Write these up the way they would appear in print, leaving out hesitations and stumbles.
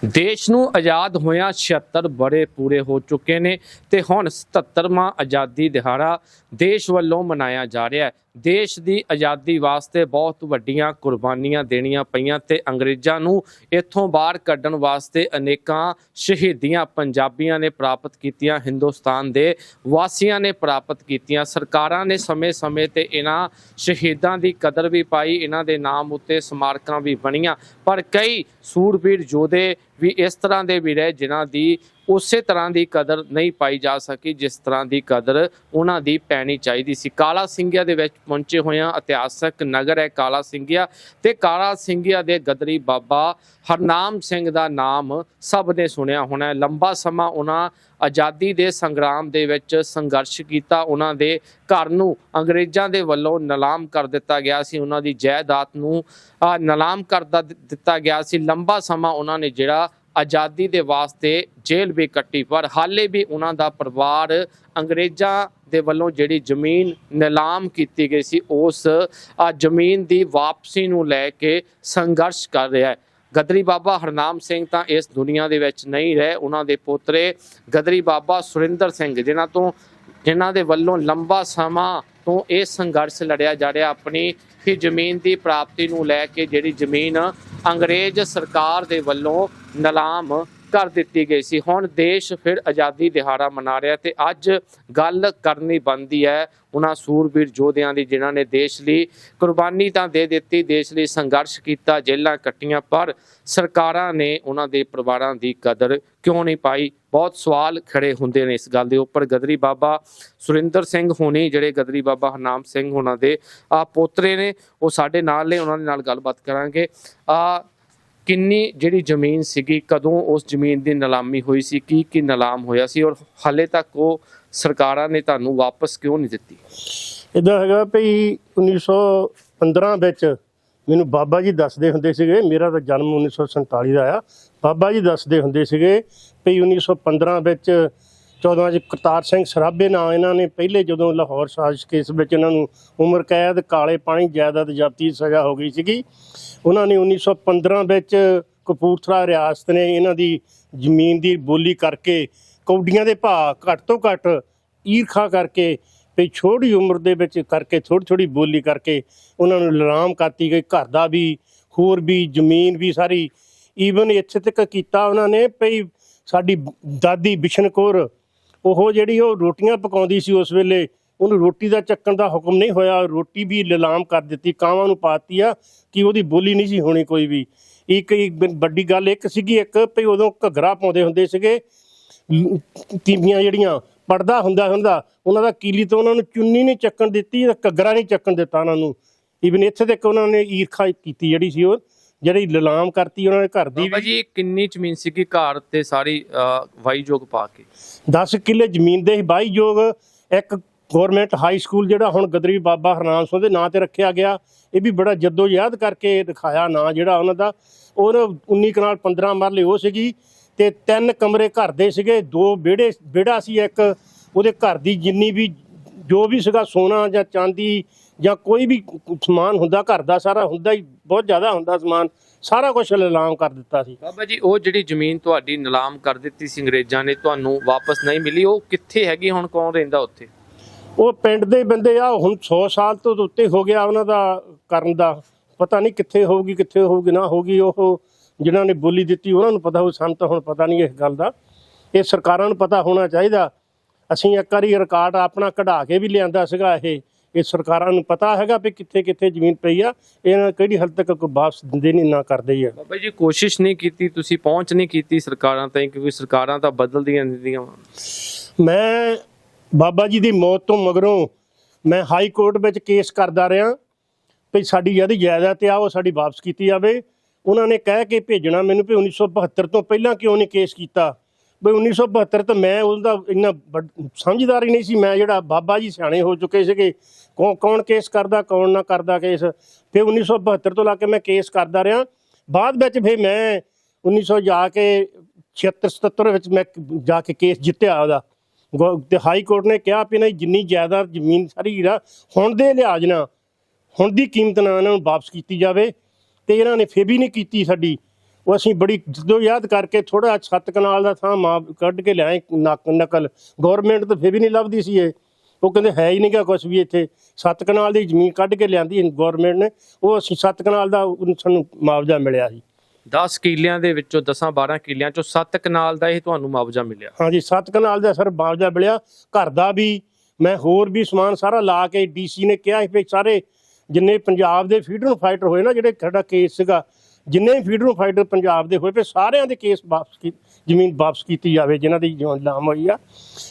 देश ਨੂੰ ਆਜ਼ਾਦ ਹੋਇਆਂ 76 ਬੜੇ ਪੂਰੇ ਹੋ ਚੁੱਕੇ ਨੇ ਤੇ ਹੁਣ 77ਵਾਂ ਆਜ਼ਾਦੀ ਦਿਹਾੜਾ ਦੇਸ਼ ਵੱਲੋਂ ਮਨਾਇਆ ਜਾ ਰਿਹਾ ਹੈ। ਦੇਸ਼ ਦੀ ਆਜ਼ਾਦੀ ਵਾਸਤੇ ਬਹੁਤ ਵੱਡੀਆਂ ਕੁਰਬਾਨੀਆਂ ਦੇਣੀਆਂ ਪਈਆਂ ਤੇ ਅੰਗਰੇਜ਼ਾਂ ਨੂੰ ਇੱਥੋਂ ਬਾਹਰ ਕੱਢਣ ਵਾਸਤੇ ਅਨੇਕਾਂ ਸ਼ਹੀਦੀਆਂ ਪੰਜਾਬੀਆਂ ਨੇ ਪ੍ਰਾਪਤ ਕੀਤੀਆਂ, ਹਿੰਦੁਸਤਾਨ ਦੇ ਵਾਸੀਆਂ ਨੇ ਪ੍ਰਾਪਤ ਕੀਤੀਆਂ। ਸਰਕਾਰਾਂ ਨੇ ਸਮੇਂ-ਸਮੇਂ ਤੇ ਇਹਨਾਂ ਸ਼ਹੀਦਾਂ ਦੀ ਕਦਰ ਵੀ ਪਾਈ, ਇਹਨਾਂ ਦੇ ਨਾਮ ਉੱਤੇ ਸਮਾਰਕਾਂ ਵੀ ਬਣੀਆਂ, ਪਰ ਕਈ ਸੂਰਬੀਰ ਯੋਧੇ ਵੀ ਇਸ ਤਰ੍ਹਾਂ ਦੇ ਵੀ ਰਹੇ ਜਿਨ੍ਹਾਂ ਦੀ ਉਸੇ ਤਰ੍ਹਾਂ ਦੀ ਕਦਰ ਨਹੀਂ ਪਾਈ ਜਾ ਸਕੀ ਜਿਸ ਤਰ੍ਹਾਂ ਦੀ ਕਦਰ ਉਹਨਾਂ ਦੀ ਪੈਣੀ ਚਾਹੀਦੀ ਸੀ। ਕਾਲਾ ਸਿੰਘੀਆ ਦੇ ਵਿੱਚ ਪਹੁੰਚੇ ਹੋਇਆਂ ਇਤਿਹਾਸਕ ਨਗਰ ਹੈ ਕਾਲਾ ਸਿੰਘੀਆ ਤੇ ਕਾਲਾ ਸਿੰਘੀਆ ਦੇ ਗਦਰੀ ਬਾਬਾ ਹਰਨਾਮ ਸਿੰਘ ਦਾ ਨਾਮ ਸਭ ਨੇ ਸੁਣਿਆ ਹੋਣਾ। ਲੰਬਾ ਸਮਾਂ ਉਹਨਾਂ ਆਜ਼ਾਦੀ ਦੇ ਸੰਗਰਾਮ ਦੇ ਵਿੱਚ ਸੰਘਰਸ਼ ਕੀਤਾ। ਉਹਨਾਂ ਦੇ ਘਰ ਨੂੰ ਅੰਗਰੇਜ਼ਾਂ ਦੇ ਵੱਲੋਂ ਨਿਲਾਮ ਕਰ ਦਿੱਤਾ ਗਿਆ ਸੀ, ਉਹਨਾਂ ਦੀ ਜਾਇਦਾਦ ਨੂੰ ਨਿਲਾਮ ਕਰ ਦਿੱਤਾ ਗਿਆ ਸੀ। ਲੰਬਾ ਸਮਾਂ ਉਹਨਾਂ ਨੇ ਜਿਹੜਾ ਆਜ਼ਾਦੀ ਦੇ ਵਾਸਤੇ ਜੇਲ੍ਹ ਵੀ ਕੱਟੀ, ਪਰ ਹਾਲੇ ਵੀ ਉਹਨਾਂ ਦਾ ਪਰਿਵਾਰ ਅੰਗਰੇਜ਼ਾਂ ਦੇ ਵੱਲੋਂ ਜਿਹੜੀ ਜ਼ਮੀਨ ਨਿਲਾਮ ਕੀਤੀ ਗਈ ਸੀ ਉਸ ਜ਼ਮੀਨ ਦੀ ਵਾਪਸੀ ਨੂੰ ਲੈ ਕੇ ਸੰਘਰਸ਼ ਕਰ ਰਿਹਾ ਹੈ। ਗਦਰੀ ਬਾਬਾ ਹਰਨਾਮ ਸਿੰਘ ਤਾਂ ਇਸ ਦੁਨੀਆ ਦੇ ਵਿੱਚ ਨਹੀਂ ਰਹੇ, ਉਹਨਾਂ ਦੇ ਪੋਤਰੇ ਗਦਰੀ ਬਾਬਾ ਸੁਰਿੰਦਰ ਸਿੰਘ ਜਿਨ੍ਹਾਂ ਦੇ ਵੱਲੋਂ ਲੰਬਾ ਸਮਾਂ ਤੋਂ ਇਹ ਸੰਘਰਸ਼ ਲੜਿਆ ਜਾ ਰਿਹਾ ਆਪਣੀ ਹੀ ਜ਼ਮੀਨ ਦੀ ਪ੍ਰਾਪਤੀ ਨੂੰ ਲੈ ਕੇ, ਜਿਹੜੀ ਜ਼ਮੀਨ ਅੰਗਰੇਜ਼ ਸਰਕਾਰ ਦੇ ਵੱਲੋਂ ਨਿਲਾਮ ਕਰ ਦਿੱਤੀ ਗਈ ਸੀ। ਹੁਣ ਦੇਸ਼ ਫਿਰ ਆਜ਼ਾਦੀ ਦਿਹਾੜਾ ਮਨਾ ਰਿਹਾ ਤੇ ਅੱਜ ਗੱਲ ਕਰਨੀ ਬਣਦੀ ਹੈ ਉਹਨਾਂ ਸੂਰਬੀਰ ਯੋਧਿਆਂ ਦੀ ਜਿਨ੍ਹਾਂ ਨੇ ਦੇਸ਼ ਲਈ ਕੁਰਬਾਨੀ ਤਾਂ ਦੇ ਦਿੱਤੀ, ਦੇਸ਼ ਲਈ ਸੰਘਰਸ਼ ਕੀਤਾ, ਜੇਲ੍ਹਾਂ ਕੱਟੀਆਂ, ਪਰ ਸਰਕਾਰਾਂ ਨੇ ਉਹਨਾਂ ਦੇ ਪਰਿਵਾਰਾਂ ਦੀ ਕਦਰ ਕਿਉਂ ਨਹੀਂ ਪਾਈ। ਬਹੁਤ ਸਵਾਲ ਖੜੇ ਹੁੰਦੇ ਨੇ ਇਸ ਗੱਲ ਦੇ ਉੱਪਰ। ਗਦਰੀ ਬਾਬਾ ਸੁਰਿੰਦਰ ਸਿੰਘ ਹੋਣੀ ਜਿਹੜੇ ਗਦਰੀ ਬਾਬਾ ਹਰਨਾਮ ਸਿੰਘ ਉਹਨਾਂ ਦੇ ਪੋਤਰੇ ਨੇ ਉਹ ਸਾਡੇ ਨਾਲ ਨੇ, ਉਹਨਾਂ ਦੇ ਨਾਲ ਗੱਲਬਾਤ ਕਰਾਂਗੇ। ਕਿੰਨੀ ਜਿਹੜੀ ਜ਼ਮੀਨ ਸੀਗੀ, ਕਦੋਂ ਉਸ ਜ਼ਮੀਨ ਦੀ ਨਿਲਾਮੀ ਹੋਈ ਸੀ, ਕੀ ਨਿਲਾਮ ਹੋਇਆ ਸੀ ਔਰ ਹਾਲੇ ਤੱਕ ਉਹ ਸਰਕਾਰਾਂ ਨੇ ਤੁਹਾਨੂੰ ਵਾਪਸ ਕਿਉਂ ਨਹੀਂ ਦਿੱਤੀ? ਇੱਦਾਂ ਹੈਗਾ ਭਈ 1915 ਵਿੱਚ ਮੈਨੂੰ ਬਾਬਾ ਜੀ ਦੱਸਦੇ ਹੁੰਦੇ ਸੀਗੇ, ਮੇਰਾ ਤਾਂ ਜਨਮ 1947 ਦਾ ਆ, ਬਾਬਾ ਜੀ ਦੱਸਦੇ ਹੁੰਦੇ ਸੀਗੇ ਭਈ 1915 ਵਿੱਚ 14 'ਚ ਕਰਤਾਰ ਸਿੰਘ ਸਰਾਭੇ ਨਾਂ ਇਹਨਾਂ ਨੇ ਪਹਿਲੇ ਜਦੋਂ ਲਾਹੌਰ ਸਾਜ਼ਿਸ਼ ਕੇਸ ਵਿੱਚ ਇਹਨਾਂ ਨੂੰ ਉਮਰ ਕੈਦ, ਕਾਲੇ ਪਾਣੀ, ਜਾਇਦਾਦ ਜ਼ਬਤੀ ਦੀ ਸਜ਼ਾ ਹੋ ਗਈ ਸੀਗੀ। ਉਹਨਾਂ ਨੇ 1915 ਵਿੱਚ ਕਪੂਰਥਲਾ ਰਿਆਸਤ ਨੇ ਇਹਨਾਂ ਦੀ ਜ਼ਮੀਨ ਦੀ ਬੋਲੀ ਕਰਕੇ ਕੌਡੀਆਂ ਦੇ ਭਾਅ ਘੱਟ ਤੋਂ ਘੱਟ ਈਰਖਾ ਕਰਕੇ ਵੀ ਛੋਟੀ ਉਮਰ ਦੇ ਵਿੱਚ ਕਰਕੇ ਥੋੜ੍ਹੀ ਬੋਲੀ ਕਰਕੇ ਉਹਨਾਂ ਨੂੰ ਨਿਲਾਮ ਕਰਤੀ ਗਈ, ਘਰ ਦਾ ਵੀ ਹੋਰ ਵੀ ਜ਼ਮੀਨ ਵੀ ਸਾਰੀ। ਈਵਨ ਇੱਥੇ ਤੱਕ ਕੀਤਾ ਉਹਨਾਂ ਨੇ ਭਈ ਸਾਡੀ ਦਾਦੀ ਬਿਸ਼ਨ ਕੌਰ ਉਹ ਜਿਹੜੀ ਉਹ ਰੋਟੀਆਂ ਪਕਾਉਂਦੀ ਸੀ ਉਸ ਵੇਲੇ, ਉਹਨੂੰ ਰੋਟੀ ਦਾ ਚੱਕਣ ਦਾ ਹੁਕਮ ਨਹੀਂ ਹੋਇਆ, ਰੋਟੀ ਵੀ ਨਿਲਾਮ ਕਰ ਦਿੱਤੀ, ਕਾਵਾਂ ਨੂੰ ਪਾਤੀ ਆ ਕਿ ਉਹਦੀ ਬੋਲੀ ਨਹੀਂ ਸੀ ਹੋਣੀ ਕੋਈ ਵੀ। ਇੱਕ ਵੱਡੀ ਗੱਲ ਇੱਕ ਸੀਗੀ, ਇੱਕ ਭਈ ਉਦੋਂ ਘੱਗਰਾ ਪਾਉਂਦੇ ਹੁੰਦੇ ਸੀਗੇ ਤੀਵੀਆਂ, ਜਿਹੜੀਆਂ ਪੜਦਾ ਹੁੰਦਾ ਉਹਨਾਂ ਦਾ ਕੀਲੀ ਤੋਂ ਉਹਨਾਂ ਨੂੰ ਚੁੰਨੀ ਨਹੀਂ ਚੱਕਣ ਦਿੱਤੀ, ਘੱਗਰਾ ਨਹੀਂ ਚੱਕਣ ਦਿੱਤਾ ਉਹਨਾਂ ਨੂੰ। ਈਵਨ ਇੱਥੇ ਤੱਕ ਉਹਨਾਂ ਨੇ ਈਰਖਾ ਕੀਤੀ ਜਿਹੜੀ ਸੀ ਉਹ ਜਿਹੜੀ ਨਿਲਾਮ ਕਰਤੀ ਉਹਨਾਂ ਦੇ ਘਰ ਦੀ। ਬਾਬਾ ਜੀ ਕਿੰਨੀ ਜ਼ਮੀਨ ਸੀਗੀ ਘਰ ਤੇ ਸਾਰੀ ਵਾਹੀਯੋਗ ਪਾ ਕੇ? 10 ਕਿੱਲੇ ਜ਼ਮੀਨ ਦੇ ਵਾਹੀਯੋਗ। ਇੱਕ ਗੌਰਮੈਂਟ ਹਾਈ ਸਕੂਲ ਜਿਹੜਾ ਹੁਣ ਗਦਰੀ ਬਾਬਾ ਹਰਨਾਮ ਸਿੰਘ ਦੇ ਨਾਂ ਤੇ ਰੱਖਿਆ ਗਿਆ, ਇਹ ਵੀ ਬੜਾ ਜੱਦੋ-ਜਹਿਦ ਕਰਕੇ ਦਿਖਾਇਆ ਨਾਂ ਜਿਹੜਾ ਉਹਨਾਂ ਦਾ। ਉਹ 19 ਕਨਾਲ 15 ਮਰਲੇ ਉਹ ਸੀਗੀ ਤੇ 3 ਕਮਰੇ ਘਰ ਦੇ ਸੀਗੇ, 2 ਵਿਹੜਾ ਸੀ, ਇੱਕ ਉਹਦੇ ਘਰ ਦੀ ਜਿੰਨੀ ਵੀ ਜੋ ਵੀ ਸੀਗਾ ਸੋਨਾ ਜਾਂ ਚਾਂਦੀ ਜਾਂ ਕੋਈ ਵੀ ਸਮਾਨ ਹੁੰਦਾ ਘਰ ਦਾ, ਸਾਰਾ ਹੁੰਦਾ ਹੀ ਬਹੁਤ ਜ਼ਿਆਦਾ ਹੁੰਦਾ ਸਮਾਨ, ਸਾਰਾ ਕੁਝ ਨਿਲਾਮ ਕਰ ਦਿੱਤਾ ਸੀ। ਬਾਬਾ ਜੀ ਉਹ ਜਿਹੜੀ ਜ਼ਮੀਨ ਤੁਹਾਡੀ ਨਿਲਾਮ ਕਰ ਦਿੱਤੀ ਸੀ ਅੰਗਰੇਜ਼ਾਂ ਨੇ, ਤੁਹਾਨੂੰ ਵਾਪਸ ਨਹੀਂ ਮਿਲੀ, ਉਹ ਕਿੱਥੇ ਹੈਗੀ ਹੁਣ? ਕੌਣ ਰਹਿੰਦਾ ਉੱਥੇ? ਉਹ ਪਿੰਡ ਦੇ ਬੰਦੇ ਆ, ਹੁਣ 100 ਸਾਲ ਤੋਂ ਉੱਤੇ ਹੋ ਗਿਆ ਉਹਨਾਂ ਦਾ ਕਰਨ ਦਾ, ਪਤਾ ਨਹੀਂ ਕਿੱਥੇ ਹੋਊਗੀ ਨਾ ਹੋਊਗੀ। ਉਹ ਜਿਨ੍ਹਾਂ ਨੇ ਬੋਲੀ ਦਿੱਤੀ ਉਹਨਾਂ ਨੂੰ ਪਤਾ ਹੋਊ, ਸਾਨੂੰ ਤਾਂ ਹੁਣ ਪਤਾ ਨਹੀਂ ਇਸ ਗੱਲ ਦਾ। ਇਹ ਸਰਕਾਰਾਂ ਨੂੰ ਪਤਾ ਹੋਣਾ ਚਾਹੀਦਾ। ਅਸੀਂ ਇੱਕ ਵਾਰੀ ਰਿਕਾਰਡ ਆਪਣਾ ਕਢਾ ਕੇ ਵੀ ਲਿਆਂਦਾ ਸੀਗਾ, ਇਹ ਸਰਕਾਰਾਂ ਨੂੰ ਪਤਾ ਹੈਗਾ ਵੀ ਕਿੱਥੇ ਜ਼ਮੀਨ ਪਈ ਆ, ਇਹਨਾਂ ਕਿਹੜੀ ਹੱਦ ਤੱਕ ਕੋਈ ਵਾਪਸ ਦਿੰਦੇ ਨਹੀਂ ਨਾ ਕਰਦੇ ਹੀ ਆ। ਬਾਬਾ ਜੀ ਕੋਸ਼ਿਸ਼ ਨਹੀਂ ਕੀਤੀ, ਤੁਸੀਂ ਪਹੁੰਚ ਨਹੀਂ ਕੀਤੀ ਸਰਕਾਰਾਂ ਤਾਈਂ, ਕਿਉਂਕਿ ਸਰਕਾਰਾਂ ਤਾਂ ਬਦਲਦੀਆਂ ਰਹਿੰਦੀਆਂ। ਮੈਂ ਬਾਬਾ ਜੀ ਦੀ ਮੌਤ ਤੋਂ ਮਗਰੋਂ ਮੈਂ ਹਾਈ ਕੋਰਟ ਵਿੱਚ ਕੇਸ ਕਰਦਾ ਰਿਹਾ ਵੀ ਸਾਡੀ ਜਿਹੜੀ ਜਾਇਦਾਦ ਆ ਉਹ ਸਾਡੀ ਵਾਪਸ ਕੀਤੀ ਜਾਵੇ। ਉਹਨਾਂ ਨੇ ਕਹਿ ਕੇ ਭੇਜਣਾ ਮੈਨੂੰ ਵੀ 1972 ਤੋਂ ਪਹਿਲਾਂ ਕਿਉਂ ਨਹੀਂ ਕੇਸ ਕੀਤਾ। ਬਈ 1972 ਤਾਂ ਮੈਂ ਉਹਦਾ ਇੰਨਾ ਸਮਝਦਾਰ ਹੀ ਨਹੀਂ ਸੀ, ਮੈਂ ਜਿਹੜਾ ਬਾਬਾ ਜੀ ਸਿਆਣੇ ਹੋ ਚੁੱਕੇ ਸੀਗੇ, ਕੌਣ ਕੇਸ ਕਰਦਾ ਕੌਣ ਨਾ ਕਰਦਾ ਕੇਸ। ਫਿਰ 1972 ਤੋਂ ਲਾ ਕੇ ਮੈਂ ਕੇਸ ਕਰਦਾ ਰਿਹਾ। ਬਾਅਦ ਵਿੱਚ ਫਿਰ ਮੈਂ 1900 ਜਾ ਕੇ 76-77 ਵਿੱਚ ਮੈਂ ਜਾ ਕੇ ਕੇਸ ਜਿੱਤਿਆ ਉਹਦਾ, ਤੇ ਹਾਈ ਕੋਰਟ ਨੇ ਕਿਹਾ ਵੀ ਨਹੀਂ ਜਿੰਨੀ ਜਾਇਦਾਦ ਜ਼ਮੀਨ ਸਾਰੀ ਜਿਹੜਾ ਹੁਣ ਦੇ ਲਿਹਾਜ਼ ਨਾਲ ਹੁਣ ਦੀ ਕੀਮਤ ਨਾਲ ਇਹਨਾਂ ਨੂੰ ਵਾਪਸ ਕੀਤੀ ਜਾਵੇ। ਤੇ ਇਹਨਾਂ ਨੇ ਫਿਰ ਵੀ ਨਹੀਂ ਕੀਤੀ ਸਾਡੀ। ਉਹ ਅਸੀਂ ਬੜੀ ਜਦੋਜਹਿਦ ਕਰਕੇ ਥੋੜਾ 7 ਕਨਾਲ ਦਾ ਥਾਂ ਮਾਪ ਕੱਢ ਕੇ ਲਿਆਏ ਨਕਲ। ਗਵਰਨਮੈਂਟ ਤਾਂ ਫਿਰ ਵੀ ਨਹੀਂ ਲੱਭਦੀ ਸੀ ਇਹ, ਉਹ ਕਹਿੰਦੇ ਹੈ ਹੀ ਨਹੀਂ ਗਾ ਕੁਛ ਵੀ ਇੱਥੇ। 7 ਕਨਾਲ ਦੀ ਜ਼ਮੀਨ ਕੱਢ ਕੇ ਲਿਆਂਦੀ ਗਵਰਨਮੈਂਟ ਨੇ, ਉਹ ਅਸੀਂ 7 ਕਨਾਲ ਦਾ ਸਾਨੂੰ ਮੁਆਵਜ਼ਾ ਮਿਲਿਆ ਸੀ। 10 ਕਿੱਲਿਆਂ ਦੇ ਵਿੱਚੋਂ 10-12 ਕਿੱਲਿਆਂ ਚੋਂ 7 ਕਨਾਲ ਦਾ ਇਹ ਤੁਹਾਨੂੰ ਮੁਆਵਜ਼ਾ ਮਿਲਿਆ? ਹਾਂਜੀ 7 ਕਨਾਲ ਦਾ ਸਰ ਮੁਆਵਜ਼ਾ ਮਿਲਿਆ। ਘਰ ਦਾ ਵੀ ਮੈਂ ਹੋਰ ਵੀ ਸਮਾਨ ਸਾਰਾ ਲਾ ਕੇ, DC ਨੇ ਕਿਹਾ ਸੀ ਸਾਰੇ ਜਿੰਨੇ ਪੰਜਾਬ ਦੇ ਫਰੀडम ਫਾਈਟਰ ਹੋਏ ਨਾ, ਜਿਹੜੇ ਸਾਡਾ ਕੇਸ ਸੀਗਾ, ਜਿੰਨੇ ਫਰੀडम ਫਾਈਟਰ ਪੰਜਾਬ ਦੇ ਹੋਏ ਪਏ ਸਾਰਿਆਂ ਦੇ ਕੇਸ ਵਾਪਸ ਜ਼ਮੀਨ ਵਾਪਸ ਕੀਤੀ ਜਾਵੇ ਜਿਨ੍ਹਾਂ ਦੀ ਨਾਮ ਹੋਈ ਆ।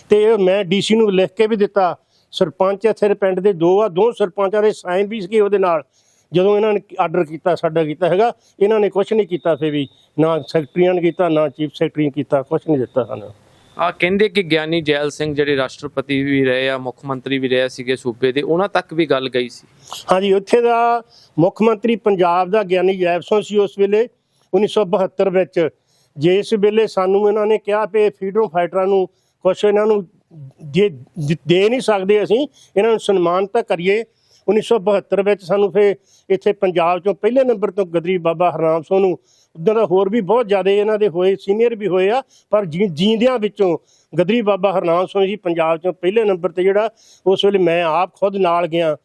ਤੇ ਮੈਂ DC ਨੂੰ ਲਿਖ ਕੇ ਵੀ ਦਿੱਤਾ। ਸਰਪੰਚ ਇੱਥੇ ਪਿੰਡ ਦੇ ਦੋ ਸਰਪੰਚਾਂ ਦੇ ਸਾਈਨ ਵੀ ਸੀਗੇ ਉਹਦੇ ਨਾਲ। ਜਦੋਂ ਇਹਨਾਂ ਨੇ ਆਰਡਰ ਕੀਤਾ ਸਾਡਾ ਕੀਤਾ ਹੈਗਾ, ਇਹਨਾਂ ਨੇ ਕੁਛ ਨਹੀਂ ਕੀਤਾ ਫਿਰ ਵੀ, ਨਾ ਸੈਕਟਰੀਆਂ ਨੇ ਕੀਤਾ, ਨਾ ਚੀਫ ਸੈਕਟਰੀ ਨੇ ਕੀਤਾ, ਕੁਛ ਨਹੀਂ ਦਿੱਤਾ ਸਾਨੂੰ। ਕਹਿੰਦੇ ਕਿ ਗਿਆਨੀ ਜੈਲ ਸਿੰਘ ਜਿਹੜੇ ਰਾਸ਼ਟਰਪਤੀ ਵੀ ਰਹੇ ਆ, ਮੁੱਖ ਮੰਤਰੀ ਵੀ ਰਹੇ ਸੀਗੇ ਸੂਬੇ ਦੇ, ਉਹਨਾਂ ਤੱਕ ਵੀ ਗੱਲ ਗਈ ਸੀ? ਹਾਂਜੀ, ਉੱਥੇ ਦਾ ਮੁੱਖ ਮੰਤਰੀ ਪੰਜਾਬ ਦਾ ਗਿਆਨੀ ਜੈਲ ਸਿੰਘ ਸੀ ਉਸ ਵੇਲੇ 1972 ਵਿੱਚ। ਜਿਸ ਵੇਲੇ ਸਾਨੂੰ ਇਹਨਾਂ ਨੇ ਕਿਹਾ ਵੀ ਫਰੀडम ਫਾਈਟਰਾਂ ਨੂੰ ਕੁਛ ਇਹਨਾਂ ਨੂੰ ਜੇ ਦੇ ਨਹੀਂ ਸਕਦੇ, ਅਸੀਂ ਇਹਨਾਂ ਨੂੰ ਸਨਮਾਨ ਤਾਂ ਕਰੀਏ। 1972 ਵਿੱਚ ਸਾਨੂੰ ਫਿਰ ਇੱਥੇ ਪੰਜਾਬ 'ਚੋਂ ਪਹਿਲੇ ਨੰਬਰ ਤੋਂ ਗਦਰੀ ਬਾਬਾ ਹਰਨਾਮ ਸਿੰਘ ਨੂੰ, ਉੱਦਾਂ ਦਾ ਹੋਰ ਵੀ ਬਹੁਤ ਜ਼ਿਆਦਾ ਇਹਨਾਂ ਦੇ ਹੋਏ, ਸੀਨੀਅਰ ਵੀ ਹੋਏ ਆ, ਪਰ ਜੀਂਦਿਆਂ ਵਿੱਚੋਂ ਗਦਰੀ ਬਾਬਾ ਹਰਨਾਮ ਸਿੰਘ ਜੀ ਪੰਜਾਬ 'ਚੋਂ ਪਹਿਲੇ ਨੰਬਰ 'ਤੇ ਜਿਹੜਾ ਉਸ ਵੇਲੇ ਮੈਂ ਆਪ ਖੁਦ ਨਾਲ ਗਿਆ।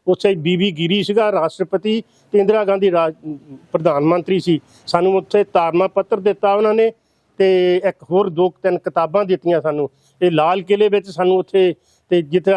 ਉੱਥੇ ਬੀਬੀ ਗਿਰੀ ਸੀਗਾ ਰਾਸ਼ਟਰਪਤੀ ਤੇ ਇੰਦਰਾ ਗਾਂਧੀ ਪ੍ਰਧਾਨ ਮੰਤਰੀ ਸੀ। ਸਾਨੂੰ ਉੱਥੇ ਤਾਰਨਾ ਪੱਤਰ ਦਿੱਤਾ ਉਹਨਾਂ ਨੇ ਤੇ ਇੱਕ ਹੋਰ 2-3 ਕਿਤਾਬਾਂ ਦਿੱਤੀਆਂ ਸਾਨੂੰ। ਇਹ ਲਾਲ ਕਿਲੇ ਵਿੱਚ ਸਾਨੂੰ ਉੱਥੇ ਤੇ ਜਿੱਥੇ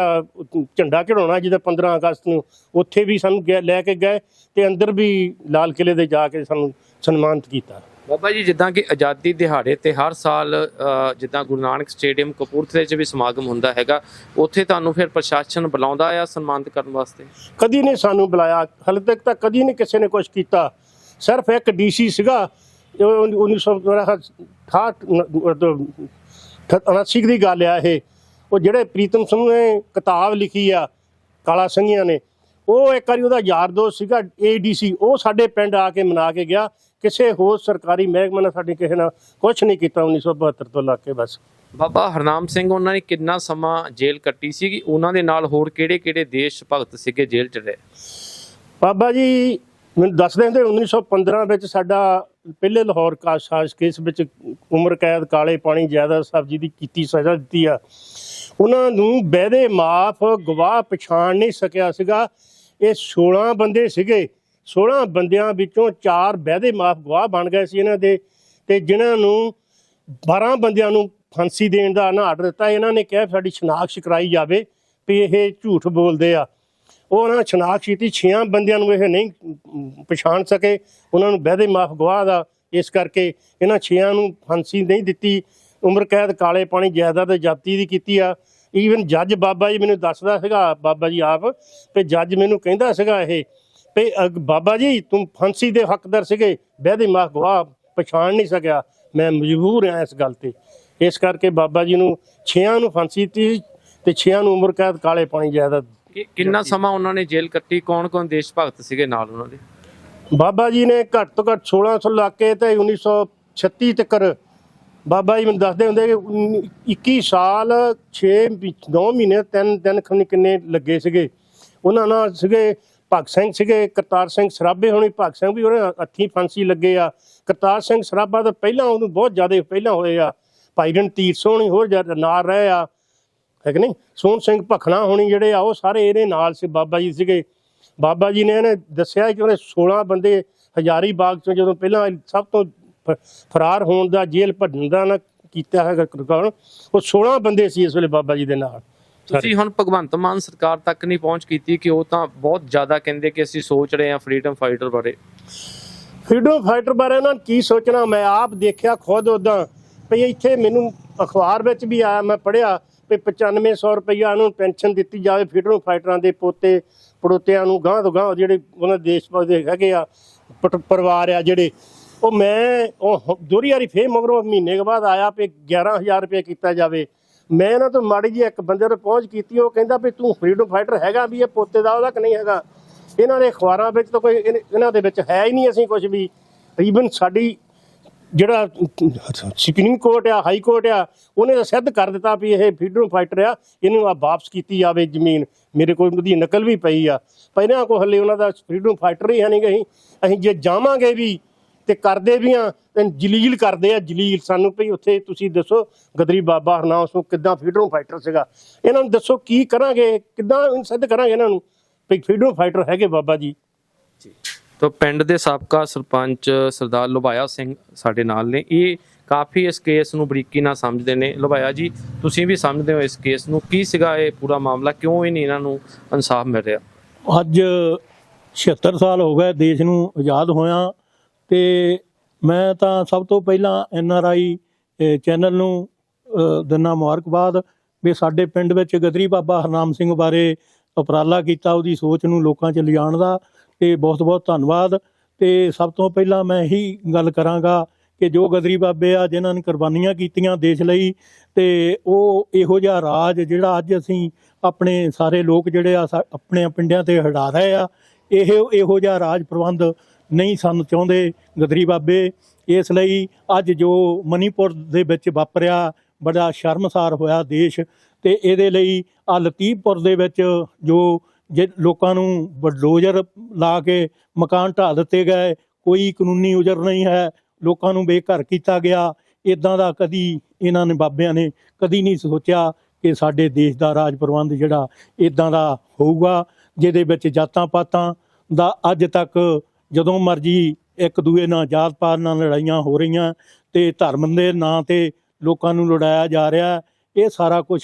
ਝੰਡਾ ਚੜਾਉਣਾ ਜਿਹਦਾ 15 ਅਗਸਤ ਨੂੰ, ਉੱਥੇ ਵੀ ਸਾਨੂੰ ਲੈ ਕੇ ਗਏ ਤੇ ਅੰਦਰ ਵੀ ਲਾਲ ਕਿਲੇ ਦੇ ਜਾ ਕੇ ਸਾਨੂੰ ਸਨਮਾਨਿਤ ਕੀਤਾ। ਬਾਬਾ ਜੀ, ਜਿੱਦਾਂ ਕਿ ਆਜ਼ਾਦੀ ਦਿਹਾੜੇ ਤੇ ਹਰ ਸਾਲ ਜਿੱਦਾਂ ਗੁਰੂ ਨਾਨਕ ਸਟੇਡੀਅਮ ਕਪੂਰਥਲੇ 'ਚ ਵੀ ਸਮਾਗਮ ਹੁੰਦਾ ਹੈਗਾ, ਉੱਥੇ ਤੁਹਾਨੂੰ ਫਿਰ ਪ੍ਰਸ਼ਾਸਨ ਬੁਲਾਉਂਦਾ ਆ ਸਨਮਾਨਿਤ ਕਰਨ ਵਾਸਤੇ? ਕਦੀ ਨਹੀਂ ਸਾਨੂੰ ਬੁਲਾਇਆ, ਹਾਲੇ ਤੱਕ ਤਾਂ ਕਦੀ ਨਹੀਂ ਕਿਸੇ ਨੇ ਕੁਛ ਕੀਤਾ। ਸਿਰਫ ਇੱਕ DC ਸੀਗਾ 1989 ਦੀ ਗੱਲ ਆ ਇਹ, ਉਹ ਜਿਹੜੇ ਪ੍ਰੀਤਮ ਸਿੰਘ ਨੇ ਕਿਤਾਬ ਲਿਖੀ ਆ ਕਾਲਾ ਸਿੰਘੀਆਂ ਨੇ, ਉਹ ਇੱਕ ਵਾਰੀ ਉਹਦਾ ਯਾਰ ਦੋਸਤ ਸੀਗਾ ADC, ਉਹ ਸਾਡੇ ਪਿੰਡ ਆ ਕੇ ਮਨਾ ਕੇ ਗਿਆ। ਕਿਸੇ ਹੋਰ ਸਰਕਾਰੀ ਮਹਿਕਮੇ ਨੇ ਸਾਡੀ ਕਿਸੇ ਨਾਲ ਕੁਛ ਨਹੀਂ ਕੀਤਾ 1972 ਤੋਂ ਲੱਗ ਕੇ। ਬਸ ਬਾਬਾ ਹਰਨਾਮ ਸਿੰਘ ਉਹਨਾਂ ਨੇ ਕਿੰਨਾ ਸਮਾਂ ਜੇਲ੍ਹ ਕੱਟੀ ਸੀਗੀ? ਉਹਨਾਂ ਦੇ ਨਾਲ ਹੋਰ ਕਿਹੜੇ ਦੇਸ਼ ਭਗਤ ਸੀਗੇ ਜੇਲ੍ਹ 'ਚ ਰਹੇ? ਬਾਬਾ ਜੀ ਮੈਨੂੰ ਦੱਸਦੇ ਹੁੰਦੇ 1915 ਵਿੱਚ ਸਾਡਾ ਪਹਿਲੇ ਲਾਹੌਰ ਸਾਜ਼ਿਸ਼ ਕੇਸ ਵਿੱਚ ਉਮਰ ਕੈਦ, ਕਾਲੇ ਪਾਣੀ, ਜਾਇਦਾਦ ਸਬਜ਼ੀ ਦੀ ਕੀਤੀ ਸਜ਼ਾ ਦਿੱਤੀ ਆ। ਉਹਨਾਂ ਨੂੰ ਵਾਅਦੇ ਮਾਫ ਗਵਾਹ ਪਛਾਣ ਨਹੀਂ ਸਕਿਆ ਸੀਗਾ। ਇਹ 16 ਬੰਦੇ ਸੀਗੇ, 16 ਬੰਦਿਆਂ ਵਿੱਚੋਂ 4 ਵਾਅਦੇ ਮਾਫ ਗਵਾਹ ਬਣ ਗਏ ਸੀ ਇਹਨਾਂ ਦੇ, ਤੇ ਜਿਨ੍ਹਾਂ ਨੂੰ 12 ਬੰਦਿਆਂ ਨੂੰ ਫਾਂਸੀ ਦੇਣ ਦਾ ਨਾ ਆਰਡਰ ਦਿੱਤਾ। ਇਹਨਾਂ ਨੇ ਕਿਹਾ ਸਾਡੀ ਸ਼ਨਾਖਤ ਕਰਾਈ ਜਾਵੇ ਵੀ ਇਹ ਝੂਠ ਬੋਲਦੇ ਆ। ਉਹ ਉਹਨਾਂ ਨੇ ਸ਼ਨਾਖਤ ਕੀਤੀ, 6 ਬੰਦਿਆਂ ਨੂੰ ਇਹ ਨਹੀਂ ਪਛਾਣ ਸਕੇ, ਉਹਨਾਂ ਨੂੰ ਵਾਅਦੇ ਮਾਫ ਗਵਾਹ ਦਾ, ਇਸ ਕਰਕੇ ਇਹਨਾਂ 6 ਨੂੰ ਫਾਂਸੀ ਨਹੀਂ ਦਿੱਤੀ। ਉਮਰ ਕੈਦ, ਕਾਲੇ ਪਾਣੀ, ਜਾਇਦਾਦ ਜ਼ਬਤੀ ਦੀ ਕੀਤੀ ਆ। ਈਵਨ ਜੱਜ ਬਾਬਾ ਜੀ ਮੈਨੂੰ ਦੱਸਦਾ ਸੀਗਾ, ਬਾਬਾ ਜੀ ਆਪ, ਤੇ ਜੱਜ ਮੈਨੂੰ ਕਹਿੰਦਾ ਸੀਗਾ ਇਹ ਵੀ ਬਾਬਾ ਜੀ ਤੁਮ ਫਾਂਸੀ ਦੇ ਹੱਕਦਾਰ ਸੀਗੇ, ਵਾਅਦੇ ਮਾਫ ਗਵਾਹ ਪਛਾਣ ਨਹੀਂ ਸਕਿਆ, ਮੈਂ ਮਜਬੂਰ ਹਾਂ ਇਸ ਗੱਲ ਤੇ। ਇਸ ਕਰਕੇ ਬਾਬਾ ਜੀ ਨੂੰ 6 ਨੂੰ ਫਾਂਸੀ ਦਿੱਤੀ ਤੇ 6 ਨੂੰ ਉਮਰ ਕੈਦ, ਕਾਲੇ ਪਾਣੀ, ਜਾਇਦਾਦ। ਕਿੰਨਾ ਸਮਾਂ ਉਹਨਾਂ ਨੇ ਜੇਲ੍ਹ ਕੱਟੀ? ਕੌਣ ਦੇਸ਼ ਭਗਤ ਸੀਗੇ ਨਾਲ ਉਹਨਾਂ ਦੇ? ਬਾਬਾ ਜੀ ਨੇ ਘੱਟ ਤੋਂ ਘੱਟ 1600 ਲਾ ਕੇ ਤੇ 1936 ਤੱਕ ਬਾਬਾ ਜੀ ਮੈਨੂੰ ਦੱਸਦੇ ਹੁੰਦੇ ਕਿ 21 ਸਾਲ 9 ਮਹੀਨੇ 3 ਦਿਨ ਕਿੰਨੇ ਲੱਗੇ ਸੀਗੇ। ਉਹਨਾਂ ਨਾਲ ਸੀਗੇ ਭਗਤ ਸਿੰਘ ਸੀਗੇ, ਕਰਤਾਰ ਸਿੰਘ ਸਰਾਭੇ ਹੋਣੀ, ਭਗਤ ਸਿੰਘ ਵੀ ਉਹਨੇ ਹੱਥੀਂ ਫਾਂਸੀ ਲੱਗੇ ਆ। ਕਰਤਾਰ ਸਿੰਘ ਸਰਾਭਾ ਤਾਂ ਪਹਿਲਾਂ ਉਹਨੂੰ ਬਹੁਤ ਜ਼ਿਆਦਾ ਪਹਿਲਾਂ ਹੋਏ ਆ। ਭਾਈ ਰਣਧੀਰ ਸਿੰਘ ਹੋਰ ਨਾਲ ਰਹੇ ਆ, ਹੈ ਕਿ ਨਹੀਂ। ਸੋਹਣ ਸਿੰਘ ਭਖਣਾ ਹੋਣੀ ਜਿਹੜੇ ਆ ਉਹ ਸਾਰੇ ਇਹਦੇ ਨਾਲ ਸੀ, ਬਾਬਾ ਜੀ ਸੀਗੇ। ਬਾਬਾ ਜੀ ਨੇ ਇਹਨੇ ਦੱਸਿਆ ਕਿ ਉਹਨੇ 16 ਬੰਦੇ ਹਜ਼ਾਰੀ ਬਾਗ ਚੋਂ ਜਦੋਂ ਪਹਿਲਾਂ ਸਭ ਤੋਂ ਫਰਾਰ ਹੋਣ ਦਾ, ਜੇਲ੍ਹ ਭੱਜਣ ਦਾ ਨਾ ਕੀਤਾ ਹੈਗਾ ਰਿਕਾਰਡ, ਉਹ 16 ਬੰਦੇ ਸੀ ਇਸ ਵੇਲੇ ਬਾਬਾ ਜੀ ਦੇ ਨਾਲ। ਤੁਸੀਂ ਹੁਣ ਭਗਵੰਤ ਮਾਨ ਸਰਕਾਰ ਤੱਕ ਨਹੀਂ ਪਹੁੰਚ ਕੀਤੀ ਕਿ ਉਹ ਤਾਂ ਬਹੁਤ ਜ਼ਿਆਦਾ ਕਹਿੰਦੇ ਕਿ ਅਸੀਂ ਸੋਚ ਰਹੇ ਹਾਂ ਫਰੀडम ਫਾਈਟਰ ਬਾਰੇ? ਫਰੀडम ਫਾਈਟਰ ਬਾਰੇ ਉਹਨਾਂ ਕੀ ਸੋਚਣਾ, ਮੈਂ ਆਪ ਦੇਖਿਆ ਖੁਦ। ਉੱਦਾਂ ਵੀ ਇੱਥੇ ਮੈਨੂੰ ਅਖਬਾਰ ਵਿੱਚ ਵੀ ਆਇਆ, ਮੈਂ ਪੜ੍ਹਿਆ ਵੀ 9500 ਰੁਪਈਆ ਉਹਨੂੰ ਪੈਨਸ਼ਨ ਦਿੱਤੀ ਜਾਵੇ ਫਰੀडम ਫਾਈਟਰਾਂ ਦੇ ਪੋਤੇ ਪੜੋਤਿਆਂ ਨੂੰ, ਗਾਂਹ ਤੋਂ ਗਾਂਹ ਜਿਹੜੇ ਉਹਨਾਂ ਦੇਸ਼ ਦੇ ਹੈਗੇ ਆ ਪਰਿਵਾਰ ਆ ਜਿਹੜੇ। ਉਹ ਮੈਂ ਉਹ ਦੋਹਰੀ ਵਾਰੀ ਫੇਰ ਮਗਰੋਂ ਮਹੀਨੇ ਕੇ ਬਾਅਦ ਆਇਆ ਵੀ 11000 ਰੁਪਏ ਕੀਤਾ ਜਾਵੇ। ਮੈਂ ਇਹਨਾਂ ਤੋਂ ਮਾੜੀ ਜਿਹੀ ਇੱਕ ਬੰਦੇ ਨੂੰ ਪਹੁੰਚ ਕੀਤੀ, ਉਹ ਕਹਿੰਦਾ ਵੀ ਤੂੰ ਫਰੀडम ਫਾਈਟਰ ਹੈਗਾ ਵੀ ਇਹ ਪੋਤੇ ਦਾ ਉਹਦਾ ਕਿ ਨਹੀਂ ਹੈਗਾ। ਇਹਨਾਂ ਦੇ ਅਖਬਾਰਾਂ ਵਿੱਚ ਤਾਂ ਕੋਈ ਇਹਨਾਂ ਦੇ ਵਿੱਚ ਹੈ ਹੀ ਨਹੀਂ ਅਸੀਂ ਕੁਝ ਵੀ। ਈਵਨ ਸਾਡੀ ਜਿਹੜਾ ਸੁਪਰੀਮ ਕੋਰਟ ਆ, ਹਾਈ ਕੋਰਟ ਆ, ਉਹਨੇ ਤਾਂ ਸਿੱਧ ਕਰ ਦਿੱਤਾ ਵੀ ਇਹ ਫਰੀडम ਫਾਈਟਰ ਆ, ਇਹਨੂੰ ਆ ਵਾਪਸ ਕੀਤੀ ਜਾਵੇ ਜ਼ਮੀਨ। ਮੇਰੇ ਕੋਲ ਉਹਦੀ ਨਕਲ ਵੀ ਪਈ ਆ। ਪਹਿਲਾਂ ਕੋਲ ਹਲੇ ਉਹਨਾਂ ਦਾ ਫਰੀडम ਫਾਈਟਰ ਹੀ ਹੈ ਨਹੀਂ ਗਈ। ਅਸੀਂ ਜੇ ਜਾਵਾਂਗੇ ਵੀ ਤੇ ਕਰਦੇ ਵੀ ਆ ਤੇ ਜਲੀਲ ਕਰਦੇ ਆ, ਜਲੀਲ ਸਾਨੂੰ ਭਈ ਉੱਥੇ ਤੁਸੀਂ ਦੱਸੋ ਗਦਰੀ ਬਾਬਾ ਹਰਨਾਮ ਸਿੰਘ ਕਿੱਦਾਂ ਫਰੀडम ਫਾਈਟਰ ਸੀਗਾ, ਇਹਨਾਂ ਨੂੰ ਦੱਸੋ ਕੀ ਕਰਾਂਗੇ, ਕਿੱਦਾਂ ਸਿੱਧ ਕਰਾਂਗੇ ਇਹਨਾਂ ਨੂੰ ਭਈ ਫਰੀडम ਫਾਈਟਰ ਹੈਗੇ ਬਾਬਾ ਜੀ। ਤਾਂ ਪਿੰਡ ਦੇ ਸਾਬਕਾ ਸਰਪੰਚ ਸਰਦਾਰ ਲੁਭਾਇਆ ਸਿੰਘ ਸਾਡੇ ਨਾਲ ਨੇ, ਇਹ ਕਾਫੀ ਇਸ ਕੇਸ ਨੂੰ ਬਰੀਕੀ ਨਾਲ ਸਮਝਦੇ ਨੇ। ਲੁਭਾਇਆ ਜੀ, ਤੁਸੀਂ ਵੀ ਸਮਝਦੇ ਹੋ ਇਸ ਕੇਸ ਨੂੰ, ਕੀ ਸੀਗਾ ਇਹ ਪੂਰਾ ਮਾਮਲਾ, ਕਿਉਂ ਹੀ ਨਹੀਂ ਇਹਨਾਂ ਨੂੰ ਇਨਸਾਫ ਮਿਲ ਰਿਹਾ? ਅੱਜ 76 ਸਾਲ ਹੋ ਗਏ ਦੇਸ਼ ਨੂੰ ਆਜ਼ਾਦ ਹੋਇਆ, ਤੇ ਮੈਂ ਤਾਂ ਸਭ ਤੋਂ ਪਹਿਲਾਂ NRI ਚੈਨਲ ਨੂੰ ਦਿਨਾ ਮੁਬਾਰਕਬਾਦ ਵੀ ਸਾਡੇ ਪਿੰਡ ਵਿੱਚ ਗਦਰੀ ਬਾਬਾ ਹਰਨਾਮ ਸਿੰਘ ਬਾਰੇ ਉਪਰਾਲਾ ਕੀਤਾ, ਉਹਦੀ ਸੋਚ ਨੂੰ ਲੋਕਾਂ 'ਚ ਲਿਜਾਣ ਦਾ, ਤੇ ਬਹੁਤ ਬਹੁਤ ਧੰਨਵਾਦ। ਤੇ ਸਭ ਤੋਂ ਪਹਿਲਾਂ ਮੈਂ ਇਹੀ ਗੱਲ ਕਰਾਂਗਾ ਕਿ ਜੋ ਗਦਰੀ ਬਾਬੇ ਆ ਜਿਨ੍ਹਾਂ ਨੇ ਕੁਰਬਾਨੀਆਂ ਕੀਤੀਆਂ ਦੇਸ਼ ਲਈ, ਤੇ ਉਹ ਇਹੋ ਜਿਹਾ ਰਾਜ ਜਿਹੜਾ ਅੱਜ ਅਸੀਂ ਆਪਣੇ ਸਾਰੇ ਲੋਕ ਜਿਹੜੇ ਆ ਆਪਣੇ ਪਿੰਡਾਂ ਤੇ ਹਟਾ ਰਹੇ ਆ, ਇਹੋ ਜਿਹਾ ਰਾਜ ਪ੍ਰਬੰਧ ਨਹੀਂ ਸਾਨੂੰ ਚਾਹੁੰਦੇ ਗਦਰੀ ਬਾਬੇ। ਇਸ ਲਈ ਅੱਜ ਜੋ ਮਨੀਪੁਰ ਦੇ ਵਿੱਚ ਵਾਪਰਿਆ ਬੜਾ ਸ਼ਰਮਸਾਰ ਹੋਇਆ ਦੇਸ਼, ਤੇ ਇਹਦੇ ਲਈ ਆ ਲਤੀਫਪੁਰ ਦੇ ਵਿੱਚ ਜੋ ਲੋਕਾਂ ਨੂੰ ਬਲਡੋਜ਼ਰ ਲਾ ਕੇ ਮਕਾਨ ਢਾਹ ਦਿੱਤੇ ਗਏ, ਕੋਈ ਕਾਨੂੰਨੀ ਉਜਰ ਨਹੀਂ ਹੈ, ਲੋਕਾਂ ਨੂੰ ਬੇਘਰ ਕੀਤਾ ਗਿਆ। ਇਦਾਂ ਦਾ ਕਦੀ ਇਹਨਾਂ ਨੇ ਬਾਬਿਆਂ ਨੇ ਕਦੀ ਨਹੀਂ ਸੋਚਿਆ ਕਿ ਸਾਡੇ ਦੇਸ਼ ਦਾ ਰਾਜ ਪ੍ਰਬੰਧ ਜਿਹੜਾ ਇਦਾਂ ਦਾ ਹੋਊਗਾ, ਜਿਹਦੇ ਵਿੱਚ ਜਾਤਾਂ ਪਾਤਾਂ ਦਾ ਅੱਜ ਤੱਕ ਜਦੋਂ ਮਰਜ਼ੀ ਇੱਕ ਦੂਏ ਨਾਲ ਜਾਤ ਪਾਤ ਨਾਲ ਲੜਾਈਆਂ ਹੋ ਰਹੀਆਂ, ਤੇ ਧਰਮ ਦੇ ਨਾਂ ਤੇ ਲੋਕਾਂ ਨੂੰ ਲੜਾਇਆ ਜਾ ਰਿਹਾ। ਇਹ ਸਾਰਾ ਕੁਝ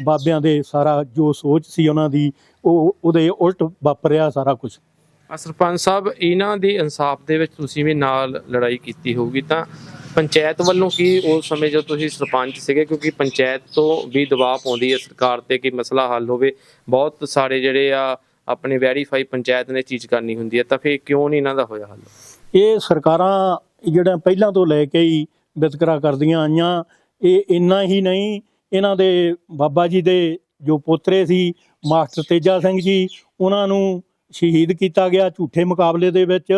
ਬਾਬਿਆਂ ਦੇ ਸਾਰਾ ਜੋ ਸੋਚ ਸੀ ਉਹਨਾਂ ਦੀ, ਉਹਦੇ ਉਲਟ ਵਾਪਰਿਆ ਸਾਰਾ ਕੁਝ। ਸਰਪੰਚ ਸਾਹਿਬ, ਇਹਨਾਂ ਦੀ ਇਨਸਾਫ ਦੇ ਵਿੱਚ ਤੁਸੀਂ ਵੀ ਨਾਲ ਲੜਾਈ ਕੀਤੀ ਹੋਊਗੀ, ਤਾਂ ਪੰਚਾਇਤ ਵੱਲੋਂ ਕੀ ਉਸ ਸਮੇਂ ਜਦੋਂ ਤੁਸੀਂ ਸਰਪੰਚ ਸੀਗੇ, ਕਿਉਂਕਿ ਪੰਚਾਇਤ ਤੋਂ ਵੀ ਦਬਾਅ ਪਾਉਂਦੀ ਹੈ ਸਰਕਾਰ ਤੇ ਕਿ ਮਸਲਾ ਹੱਲ ਹੋਵੇ, ਬਹੁਤ ਸਾਰੇ ਜਿਹੜੇ ਆ ਆਪਣੇ ਵੈਰੀਫਾਈ ਪੰਚਾਇਤ ਨੇ ਚੀਜ਼ ਕਰਨੀ ਹੁੰਦੀ ਹੈ, ਤਾਂ ਫਿਰ ਕਿਉਂ ਨਹੀਂ ਇਹਨਾਂ ਦਾ ਹੋਇਆ ਹੱਲ? ਇਹ ਸਰਕਾਰਾਂ ਜਿਹੜਾ ਪਹਿਲਾਂ ਤੋਂ ਲੈ ਕੇ ਹੀ ਵਿਤਕਰਾ ਕਰਦੀਆਂ ਆਈਆਂ। ਇਹ ਇੰਨਾ ਹੀ ਨਹੀਂ, ਇਹਨਾਂ ਦੇ ਬਾਬਾ ਜੀ ਦੇ ਜੋ ਪੋਤਰੇ ਸੀ ਮਾਸਟਰ ਤੇਜਾ ਸਿੰਘ ਜੀ, ਉਹਨਾਂ ਨੂੰ ਸ਼ਹੀਦ ਕੀਤਾ ਗਿਆ ਝੂਠੇ ਮੁਕਾਬਲੇ ਦੇ ਵਿੱਚ।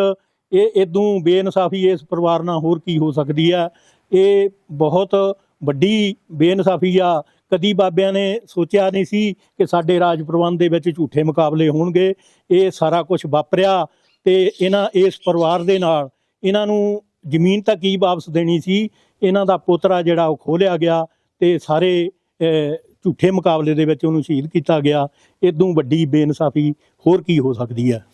ਇਹ ਇਦੋਂ ਬੇਇਨਸਾਫੀ ਇਸ ਪਰਿਵਾਰ ਨਾਲ ਹੋਰ ਕੀ ਹੋ ਸਕਦੀ ਹੈ? ਇਹ ਬਹੁਤ ਵੱਡੀ ਬੇਇਨਸਾਫੀ ਆ। ਕਦੀ ਬਾਬਿਆਂ ਨੇ ਸੋਚਿਆ ਨਹੀਂ ਸੀ ਕਿ ਸਾਡੇ ਰਾਜ ਪ੍ਰਬੰਧ ਦੇ ਵਿੱਚ ਝੂਠੇ ਮੁਕਾਬਲੇ ਹੋਣਗੇ। ਇਹ ਸਾਰਾ ਕੁਝ ਵਾਪਰਿਆ, ਤੇ ਇਸ ਪਰਿਵਾਰ ਦੇ ਨਾਲ ਇਹਨਾਂ ਨੂੰ ਜ਼ਮੀਨ ਤਾਂ ਕੀ ਵਾਪਸ ਦੇਣੀ ਸੀ, ਇਹਨਾਂ ਦਾ ਪੋਤਰਾ ਜਿਹੜਾ ਉਹ ਖੋਲਿਆ ਗਿਆ, ਤੇ ਸਾਰੇ ਝੂਠੇ ਮੁਕਾਬਲੇ ਦੇ ਵਿੱਚ ਉਹਨੂੰ ਸ਼ਹੀਦ ਕੀਤਾ ਗਿਆ। ਇਦੋਂ ਵੱਡੀ ਬੇਇਨਸਾਫੀ ਹੋਰ ਕੀ ਹੋ ਸਕਦੀ ਹੈ?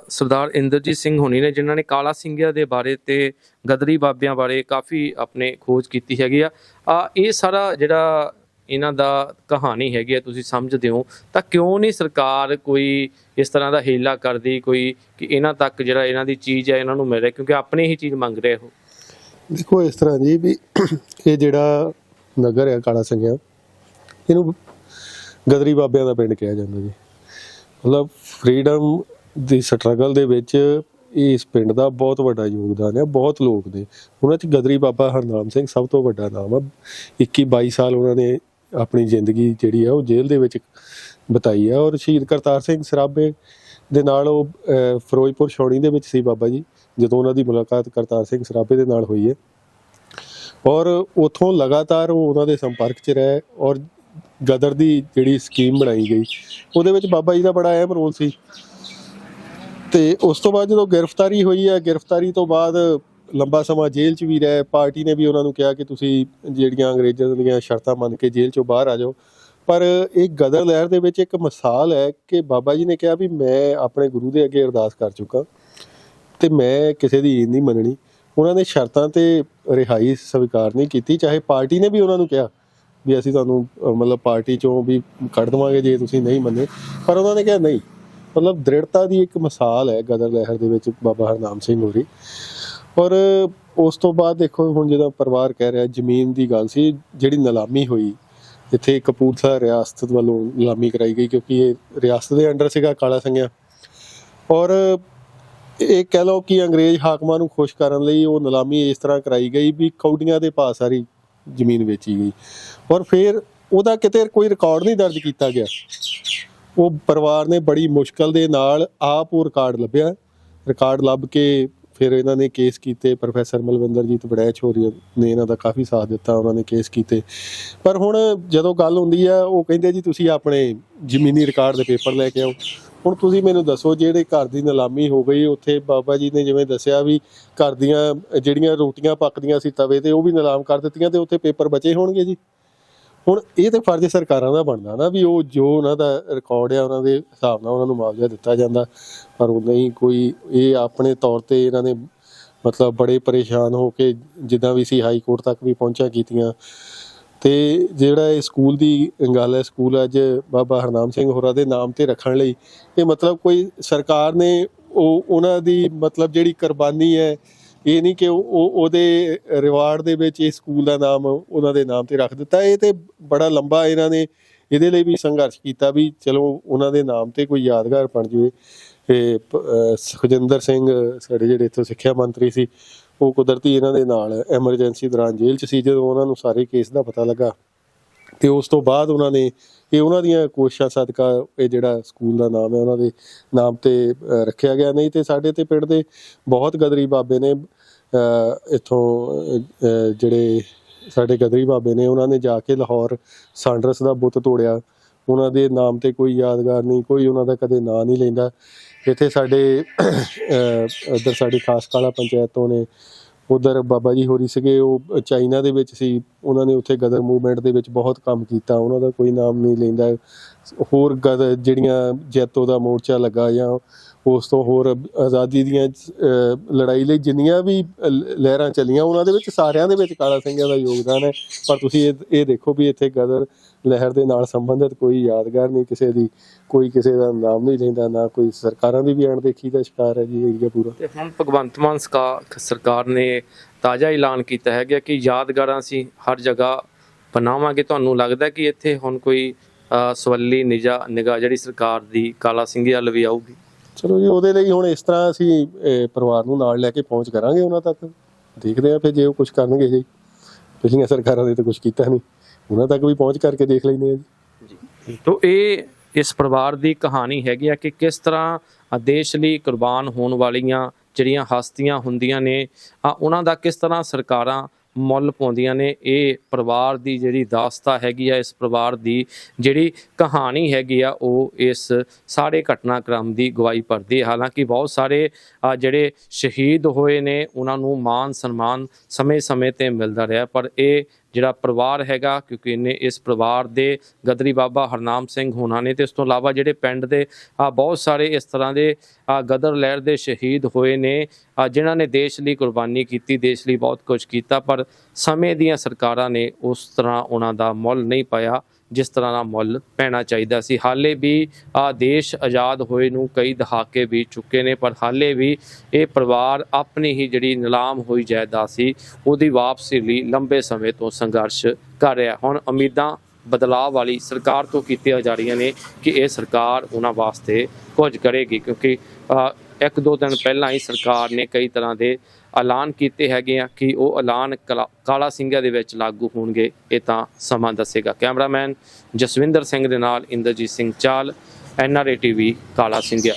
ਸਰਦਾਰ ਇੰਦਰਜੀਤ ਸਿੰਘ ਹੋਣੀ ਨੇ, ਜਿਨ੍ਹਾਂ ਨੇ ਕਾਲਾ ਸਿੰਘਾਂ ਦੇ ਬਾਰੇ ਤੇ ਗਦਰੀ ਬਾਬਿਆਂ ਬਾਰੇ ਕਾਫੀ ਆਪਣੇ ਖੋਜ ਕੀਤੀ ਹੈਗੀ ਆ। ਇਹ ਸਾਰਾ ਜਿਹੜਾ ਇਹਨਾਂ ਦਾ ਕਹਾਣੀ ਹੈਗੀ ਆ ਤੁਸੀਂ ਸਮਝਦੇ ਹੋ, ਤਾਂ ਕਿਉਂ ਨਹੀਂ ਸਰਕਾਰ ਕੋਈ ਇਸ ਤਰ੍ਹਾਂ ਦਾ ਹੀਲਾ ਕਰਦੀ ਕੋਈ ਕਿ ਇਹਨਾਂ ਤੱਕ ਜਿਹੜਾ ਇਹਨਾਂ ਦੀ ਚੀਜ਼ ਹੈ ਇਹਨਾਂ ਨੂੰ ਮਿਲ ਰਿਹਾ, ਕਿਉਂਕਿ ਆਪਣੀ ਹੀ ਚੀਜ਼ ਮੰਗ ਰਹੇ ਹੋ? ਦੇਖੋ ਇਸ ਤਰ੍ਹਾਂ ਜੀ ਵੀ ਇਹ ਜਿਹੜਾ ਨਗਰ ਆ ਕਾਲਾ ਸਿੰਘਾਂ, ਇਹਨੂੰ ਗਦਰੀ ਬਾਬਿਆਂ ਦਾ ਪਿੰਡ ਕਿਹਾ ਜਾਂਦਾ ਜੀ। ਮਤਲਬ ਫਰੀडम ਦੀ ਸਟਰਗਲ ਦੇ ਵਿੱਚ ਇਸ ਪਿੰਡ ਦਾ ਬਹੁਤ ਵੱਡਾ ਯੋਗਦਾਨ ਹੈ। ਬਹੁਤ ਲੋਕ ਨੇ ਉਹਨਾਂ 'ਚ ਗਦਰੀ ਬਾਬਾ ਹਰਨਾਮ ਸਿੰਘ ਸਭ ਤੋਂ ਵੱਡਾ ਨਾਮ ਆ। 21-22 ਸਾਲ ਉਹਨਾਂ ਨੇ ਆਪਣੀ ਜ਼ਿੰਦਗੀ ਜਿਹੜੀ ਆ ਉਹ ਜੇਲ੍ਹ ਦੇ ਵਿੱਚ ਬਿਤਾਈ ਆ। ਔਰ ਸ਼ਹੀਦ ਕਰਤਾਰ ਸਿੰਘ ਸਰਾਭੇ ਦੇ ਨਾਲ ਉਹ ਫਿਰੋਜ਼ਪੁਰ ਛਾਉਣੀ ਦੇ ਵਿੱਚ ਸੀ ਬਾਬਾ ਜੀ, ਜਦੋਂ ਉਹਨਾਂ ਦੀ ਮੁਲਾਕਾਤ ਕਰਤਾਰ ਸਿੰਘ ਸਰਾਭੇ ਦੇ ਨਾਲ ਹੋਈ ਹੈ। ਔਰ ਉੱਥੋਂ ਲਗਾਤਾਰ ਉਹ ਉਹਨਾਂ ਦੇ ਸੰਪਰਕ 'ਚ ਰਹੇ, ਔਰ ਗਦਰ ਦੀ ਜਿਹੜੀ ਸਕੀਮ ਬਣਾਈ ਗਈ ਉਹਦੇ ਵਿੱਚ ਬਾਬਾ ਜੀ ਦਾ ਬੜਾ ਅਹਿਮ ਰੋਲ ਸੀ। ਤੇ ਉਸ ਤੋਂ ਬਾਅਦ ਜਦੋਂ ਗ੍ਰਿਫਤਾਰੀ ਹੋਈ ਹੈ, ਗ੍ਰਿਫਤਾਰੀ ਤੋਂ ਬਾਅਦ ਲੰਬਾ ਸਮਾਂ ਜੇਲ੍ਹ 'ਚ ਵੀ ਰਹੇ। ਪਾਰਟੀ ਨੇ ਵੀ ਉਹਨਾਂ ਨੂੰ ਕਿਹਾ ਕਿ ਤੁਸੀਂ ਜਿਹੜੀਆਂ ਅੰਗਰੇਜ਼ਾਂ ਦੀਆਂ ਸ਼ਰਤਾਂ ਮੰਨ ਕੇ ਜੇਲ੍ਹ 'ਚੋਂ ਬਾਹਰ ਆ ਜਾਓ। ਪਰ ਇਹ ਗਦਰ ਲਹਿਰ ਦੇ ਵਿੱਚ ਇੱਕ ਮਿਸਾਲ ਹੈ ਕਿ ਬਾਬਾ ਜੀ ਨੇ ਕਿਹਾ ਵੀ ਮੈਂ ਆਪਣੇ ਗੁਰੂ ਦੇ ਅੱਗੇ ਅਰਦਾਸ ਕਰ ਚੁੱਕਾ ਤੇ ਮੈਂ ਕਿਸੇ ਦੀ ਈਦ ਨਹੀਂ ਮੰਨਣੀ। ਉਹਨਾਂ ਨੇ ਸ਼ਰਤਾਂ ਤੇ ਰਿਹਾਈ ਸਵੀਕਾਰ ਨਹੀਂ ਕੀਤੀ, ਚਾਹੇ ਪਾਰਟੀ ਨੇ ਵੀ ਉਹਨਾਂ ਨੂੰ ਕਿਹਾ ਵੀ ਅਸੀਂ ਤੁਹਾਨੂੰ ਮਤਲਬ ਪਾਰਟੀ 'ਚੋਂ ਵੀ ਕੱਢ ਦੇਵਾਂਗੇ ਜੇ ਤੁਸੀਂ ਨਹੀਂ ਮੰਨੇ, ਪਰ ਉਹਨਾਂ ਨੇ ਕਿਹਾ ਨਹੀਂ। ਮਤਲਬ ਦ੍ਰਿੜਤਾ ਦੀ ਇੱਕ ਮਿਸਾਲ ਹੈ ਗਦਰ ਲਹਿਰ ਦੇ ਵਿੱਚ ਬਾਬਾ ਹਰਨਾਮ ਸਿੰਘ ਹੋਰੀ। ਔਰ ਉਸ ਤੋਂ ਬਾਅਦ ਦੇਖੋ ਹੁਣ ਜਿਹੜਾ ਪਰਿਵਾਰ ਕਹਿ ਰਿਹਾ ਜ਼ਮੀਨ ਦੀ ਗੱਲ ਸੀ, ਜਿਹੜੀ ਨਿਲਾਮੀ ਹੋਈ ਇੱਥੇ ਕਪੂਰਥਲਾ ਰਿਆਸਤ ਵੱਲੋਂ ਨਿਲਾਮੀ ਕਰਾਈ ਗਈ, ਕਿਉਂਕਿ ਇਹ ਰਿਆਸਤ ਦੇ ਅੰਡਰ ਸੀਗਾ ਕਾਲਾ ਸਿੰਘਾਂ। ਔਰ ਇਹ ਕਹਿ ਲਓ ਕਿ ਅੰਗਰੇਜ਼ ਹਾਕਮਾਂ ਨੂੰ ਖੁਸ਼ ਕਰਨ ਲਈ ਉਹ ਨਿਲਾਮੀ ਇਸ ਤਰ੍ਹਾਂ ਕਰਾਈ ਗਈ ਵੀ ਕੌਡੀਆਂ ਦੇ ਭਾਅ ਸਾਰੀ ਜ਼ਮੀਨ ਵੇਚੀ ਗਈ। ਔਰ ਫਿਰ ਉਹਦਾ ਕਿਤੇ ਕੋਈ ਰਿਕਾਰਡ ਨਹੀਂ ਦਰਜ ਕੀਤਾ ਗਿਆ। ਉਹ ਪਰਿਵਾਰ ਨੇ ਬੜੀ ਮੁਸ਼ਕਲ ਦੇ ਨਾਲ ਆਪ ਉਹ ਰਿਕਾਰਡ ਲੱਭਿਆ। ਰਿਕਾਰਡ ਲੱਭ ਕੇ ਫਿਰ ਇਹਨਾਂ ਨੇ ਕੇਸ ਕੀਤੇ। ਪ੍ਰੋਫੈਸਰ ਮਲਵਿੰਦਰਜੀਤ ਵੜੈਚ ਹੋਰੀ ਨੇ ਇਹਨਾਂ ਦਾ ਕਾਫੀ ਸਾਥ ਦਿੱਤਾ, ਉਹਨਾਂ ਨੇ ਕੇਸ ਕੀਤੇ। ਪਰ ਹੁਣ ਜਦੋਂ ਗੱਲ ਹੁੰਦੀ ਆ ਉਹ ਕਹਿੰਦੇ ਜੀ ਤੁਸੀਂ ਆਪਣੇ ਜ਼ਮੀਨੀ ਰਿਕਾਰਡ ਦੇ ਪੇਪਰ ਲੈ ਕੇ ਆਓ। ਹੁਣ ਤੁਸੀਂ ਮੈਨੂੰ ਦੱਸੋ, ਜਿਹੜੇ ਘਰ ਦੀ ਨਿਲਾਮੀ ਹੋ ਗਈ ਉੱਥੇ ਬਾਬਾ ਜੀ ਨੇ ਜਿਵੇਂ ਦੱਸਿਆ ਵੀ ਘਰ ਦੀਆਂ ਜਿਹੜੀਆਂ ਰੋਟੀਆਂ ਪੱਕਦੀਆਂ ਸੀ ਤਵੇ ਤੇ ਉਹ ਵੀ ਨਿਲਾਮ ਕਰ ਦਿੱਤੀਆਂ ਤੇ ਉੱਥੇ ਪੇਪਰ ਬਚੇ ਹੋਣਗੇ ਜੀ। ਹੁਣ ਇਹ ਤੇ ਫਰਜ਼ ਸਰਕਾਰਾਂ ਦਾ ਬਣਦਾ ਨਾ ਵੀ ਉਹ ਜੋ ਉਹਨਾਂ ਦਾ ਰਿਕਾਰਡ ਆ ਉਹਨਾਂ ਦੇ ਹਿਸਾਬ ਨਾਲ ਉਹਨਾਂ ਨੂੰ ਮੁਆਵਜ਼ਾ ਦਿੱਤਾ ਜਾਂਦਾ, ਪਰ ਉਹ ਨਹੀਂ ਕੋਈ। ਇਹ ਆਪਣੇ ਤੌਰ ਤੇ ਇਹਨਾਂ ਨੇ ਮਤਲਬ ਬੜੇ ਪਰੇਸ਼ਾਨ ਹੋ ਕੇ ਜਿੱਦਾਂ ਵੀ ਸੀ ਹਾਈ ਕੋਰਟ ਤੱਕ ਵੀ ਪਹੁੰਚਾਂ ਕੀਤੀਆਂ। ਤੇ ਜਿਹੜਾ ਇਹ ਸਕੂਲ ਦੀ ਗੱਲ ਹੈ, ਸਕੂਲ ਅੱਜ ਬਾਬਾ ਹਰਨਾਮ ਸਿੰਘ ਹੋਰਾਂ ਦੇ ਨਾਮ ਤੇ ਰੱਖਣ ਲਈ ਇਹ ਮਤਲਬ ਕੋਈ ਸਰਕਾਰ ਨੇ ਉਹਨਾਂ ਦੀ ਮਤਲਬ ਜਿਹੜੀ ਕੁਰਬਾਨੀ ਹੈ, ਇਹ ਨਹੀਂ ਕਿ ਉਹਦੇ ਰਿਵਾਰਡ ਦੇ ਵਿੱਚ ਇਹ ਸਕੂਲ ਦਾ ਨਾਮ ਉਹਨਾਂ ਦੇ ਨਾਮ ਤੇ ਰੱਖ ਦਿੱਤਾ। ਇਹ ਤੇ ਬੜਾ ਲੰਬਾ ਇਹਨਾਂ ਨੇ ਇਹਦੇ ਲਈ ਵੀ ਸੰਘਰਸ਼ ਕੀਤਾ ਵੀ ਚਲੋ ਉਹਨਾਂ ਦੇ ਨਾਮ ਤੇ ਕੋਈ ਯਾਦਗਾਰ ਬਣ ਜਾਵੇ। ਤੇ ਸੁਖਜਿੰਦਰ ਸਿੰਘ ਸਾਡੇ ਜਿਹੜੇ ਇੱਥੋਂ ਸਿੱਖਿਆ ਮੰਤਰੀ ਸੀ, ਉਹ ਕੁਦਰਤੀ ਇਹਨਾਂ ਦੇ ਨਾਲ ਐਮਰਜੈਂਸੀ ਦੌਰਾਨ ਜੇਲ੍ਹ 'ਚ ਸੀ ਜਦੋਂ ਉਹਨਾਂ ਨੂੰ ਸਾਰੇ ਕੇਸ ਦਾ ਪਤਾ ਲੱਗਾ। ਤੇ ਉਸ ਤੋਂ ਬਾਅਦ ਉਹਨਾਂ ਨੇ ਉਹਨਾਂ ਦੀਆਂ ਕੋਸ਼ਿਸ਼ਾਂ ਸਦਕਾ ਇਹ ਜਿਹੜਾ ਸਕੂਲ ਦਾ ਨਾਮ ਹੈ ਉਹਨਾਂ ਦੇ ਨਾਮ ਤੇ ਰੱਖਿਆ ਗਿਆ। ਨਹੀਂ ਤੇ ਸਾਡੇ ਤੇ ਪਿੰਡ ਦੇ ਬਹੁਤ ਗਦਰੀ ਬਾਬੇ ਨੇ, ਇੱਥੋਂ ਜਿਹੜੇ ਸਾਡੇ ਗਦਰੀ ਬਾਬੇ ਨੇ, ਉਹਨਾਂ ਨੇ ਜਾ ਕੇ ਲਾਹੌਰ ਸਾਂਡਰਸ ਦਾ ਬੁੱਤ ਤੋੜਿਆ। ਉਹਨਾਂ ਦੇ ਨਾਮ ਤੇ ਕੋਈ ਯਾਦਗਾਰ ਨਹੀਂ, ਕੋਈ ਉਹਨਾਂ ਦਾ ਕਦੇ ਨਾਂ ਨਹੀਂ ਲੈਂਦਾ। ਇੱਥੇ ਸਾਡੇ ਉੱਧਰ ਸਾਡੀ ਖਾਸ ਕਾਲਾ ਪੰਚਾਇਤ ਤੋਂ ਨੇ, ਉੱਧਰ ਬਾਬਾ ਜੀ ਹੋਰੀ ਸੀਗੇ, ਉਹ ਚਾਈਨਾ ਦੇ ਵਿੱਚ ਸੀ, ਉਹਨਾਂ ਨੇ ਉੱਥੇ ਗਦਰ ਮੂਵਮੈਂਟ ਦੇ ਵਿੱਚ ਬਹੁਤ ਕੰਮ ਕੀਤਾ, ਉਹਨਾਂ ਦਾ ਕੋਈ ਨਾਮ ਨਹੀਂ ਲੈਂਦਾ। ਹੋਰ ਜਿਹੜੀਆਂ ਜੈਤੋ ਦਾ ਮੋਰਚਾ ਲੱਗਾ ਜਾਂ ਉਸ ਤੋਂ ਹੋਰ ਆਜ਼ਾਦੀ ਦੀਆਂ ਲੜਾਈ ਲਈ ਜਿੰਨੀਆਂ ਵੀ ਲਹਿਰਾਂ ਚੱਲੀਆਂ, ਉਹਨਾਂ ਦੇ ਵਿੱਚ ਸਾਰਿਆਂ ਦੇ ਵਿੱਚ ਕਾਲਾ ਸਿੰਘਾਂ ਦਾ ਯੋਗਦਾਨ ਹੈ। ਪਰ ਤੁਸੀਂ ਇਹ ਦੇਖੋ ਵੀ ਇੱਥੇ ਗਦਰ ਲਹਿਰ ਦੇ ਨਾਲ ਸੰਬੰਧਿਤ ਕੋਈ ਯਾਦਗਾਰ ਨਹੀਂ ਕਿਸੇ ਦੀ, ਕੋਈ ਕਿਸੇ ਦਾ ਨਾਮ ਨਹੀਂ ਲੈਂਦਾ, ਨਾ ਕੋਈ। ਸਰਕਾਰਾਂ ਦੀ ਵੀ ਅਣਦੇਖੀ ਦਾ ਸ਼ਿਕਾਰ ਹੈ ਜੀ ਏਰੀਆ ਪੂਰਾ। ਤੇ ਹੁਣ ਭਗਵੰਤ ਮਾਨ ਸਰਕਾਰ ਨੇ ਤਾਜ਼ਾ ਐਲਾਨ ਕੀਤਾ ਹੈਗਾ ਕਿ ਯਾਦਗਾਰਾਂ ਅਸੀਂ ਹਰ ਜਗ੍ਹਾ ਬਣਾਵਾਂਗੇ। ਤੁਹਾਨੂੰ ਲੱਗਦਾ ਕਿ ਇੱਥੇ ਹੁਣ ਕੋਈ ਸਵੱਲੀ ਨਿਗਾਹ ਜਿਹੜੀ ਸਰਕਾਰ ਦੀ ਕਾਲਾ ਸਿੰਘੀ ਵੱਲ ਵੀ ਆਊਗੀ? ਚਲੋ ਜੀ, ਉਹਦੇ ਲਈ ਹੁਣ ਇਸ ਤਰ੍ਹਾਂ ਅਸੀਂ ਪਰਿਵਾਰ ਨੂੰ ਨਾਲ ਲੈ ਕੇ ਪਹੁੰਚ ਕਰਾਂਗੇ ਉਹਨਾਂ ਤੱਕ, ਦੇਖਦੇ ਹਾਂ ਫਿਰ ਜੇ ਉਹ ਕੁਝ ਕਰਨਗੇ ਜੀ। ਪਿਛਲੀਆਂ ਸਰਕਾਰਾਂ ਨੇ ਤਾਂ ਕੁਝ ਕੀਤਾ ਨਹੀਂ, ਉਹਨਾਂ ਤੱਕ ਵੀ ਪਹੁੰਚ ਕਰਕੇ ਦੇਖ ਲੈਂਦੇ ਹਾਂ ਜੀ। ਤੋ ਇਸ ਪਰਿਵਾਰ ਦੀ ਕਹਾਣੀ ਹੈਗੀ ਆ ਕਿ ਕਿਸ ਤਰ੍ਹਾਂ ਦੇਸ਼ ਲਈ ਕੁਰਬਾਨ ਹੋਣ ਵਾਲੀਆਂ ਜਿਹੜੀਆਂ ਹਸਤੀਆਂ ਹੁੰਦੀਆਂ ਨੇ, ਉਹਨਾਂ ਦਾ ਕਿਸ ਤਰ੍ਹਾਂ ਸਰਕਾਰਾਂ ਮੁੱਲ ਪਾਉਂਦੀਆਂ ਨੇ। ਇਹ ਪਰਿਵਾਰ ਦੀ ਜਿਹੜੀ ਦਾਸਤਾਨ ਹੈਗੀ ਆ, ਇਸ ਪਰਿਵਾਰ ਦੀ ਜਿਹੜੀ ਕਹਾਣੀ ਹੈਗੀ ਆ, ਉਹ ਇਸ ਸਾਰੇ ਘਟਨਾਕ੍ਰਮ ਦੀ ਗਵਾਹੀ ਭਰਦੀ ਹੈ। ਹਾਲਾਂਕਿ ਬਹੁਤ ਸਾਰੇ ਜਿਹੜੇ ਸ਼ਹੀਦ ਹੋਏ ਨੇ ਉਹਨਾਂ ਨੂੰ ਮਾਨ ਸਨਮਾਨ ਸਮੇਂ-ਸਮੇਂ ਤੇ ਮਿਲਦਾ ਰਿਹਾ, ਪਰ ਇਹ ਜਿਹੜਾ ਪਰਿਵਾਰ ਹੈਗਾ, ਕਿਉਂਕਿ ਇਹਨੇ ਇਸ ਪਰਿਵਾਰ ਦੇ ਗਦਰੀ ਬਾਬਾ ਹਰਨਾਮ ਸਿੰਘ ਹੋਣਾ ਨੇ, ਤੇ ਇਸ ਤੋਂ ਇਲਾਵਾ ਜਿਹੜੇ ਪਿੰਡ ਦੇ ਬਹੁਤ ਸਾਰੇ ਇਸ ਤਰ੍ਹਾਂ ਦੇ ਗਦਰ ਲਹਿਰ ਦੇ ਸ਼ਹੀਦ ਹੋਏ ਨੇ ਜਿਨ੍ਹਾਂ ਨੇ ਦੇਸ਼ ਲਈ ਕੁਰਬਾਨੀ ਕੀਤੀ, ਦੇਸ਼ ਲਈ ਬਹੁਤ ਕੁਝ ਕੀਤਾ, ਪਰ ਸਮੇਂ ਦੀਆਂ ਸਰਕਾਰਾਂ ਨੇ ਉਸ ਤਰ੍ਹਾਂ ਉਹਨਾਂ ਦਾ ਮੁੱਲ ਨਹੀਂ ਪਾਇਆ ਜਿਸ ਤਰ੍ਹਾਂ ਦਾ ਮੁੱਲ ਪੈਣਾ ਚਾਹੀਦਾ ਸੀ। ਹਾਲੇ ਵੀ ਦੇਸ਼ ਆਜ਼ਾਦ ਹੋਏ ਨੂੰ ਕਈ ਦਹਾਕੇ ਬੀਤ ਚੁੱਕੇ ਨੇ, ਪਰ ਹਾਲੇ ਵੀ ਇਹ ਪਰਿਵਾਰ ਆਪਣੀ ਹੀ ਜਿਹੜੀ ਨਿਲਾਮ ਹੋਈ ਜਾਇਦਾਦ ਸੀ ਉਹਦੀ ਵਾਪਸੀ ਲਈ ਲੰਬੇ ਸਮੇਂ ਤੋਂ ਸੰਘਰਸ਼ ਕਰ ਰਿਹਾ। ਹੁਣ ਉਮੀਦਾਂ ਬਦਲਾਅ ਵਾਲੀ ਸਰਕਾਰ ਤੋਂ ਕੀਤੀਆਂ ਜਾ ਰਹੀਆਂ ਨੇ ਕਿ ਇਹ ਸਰਕਾਰ ਉਹਨਾਂ ਵਾਸਤੇ ਕੁਝ ਕਰੇਗੀ, ਕਿਉਂਕਿ 1-2 ਦਿਨ ਪਹਿਲਾਂ ਹੀ ਸਰਕਾਰ ਨੇ ਕਈ ਤਰ੍ਹਾਂ ਦੇ ਐਲਾਨ ਕੀਤੇ ਹੈਗੇ ਆ ਕਿ ਉਹ ਐਲਾਨ ਕਾਲਾ ਸਿੰਘਾਂ ਦੇ ਵਿੱਚ ਲਾਗੂ ਹੋਣਗੇ। ਇਹ ਤਾਂ ਸਮਾਂ ਦੱਸੇਗਾ। ਕੈਮਰਾਮੈਨ ਜਸਵਿੰਦਰ ਸਿੰਘ ਦੇ ਨਾਲ ਇੰਦਰਜੀਤ ਸਿੰਘ ਚਾਲ, NRA TV, ਕਾਲਾ ਸਿੰਘਾਂ।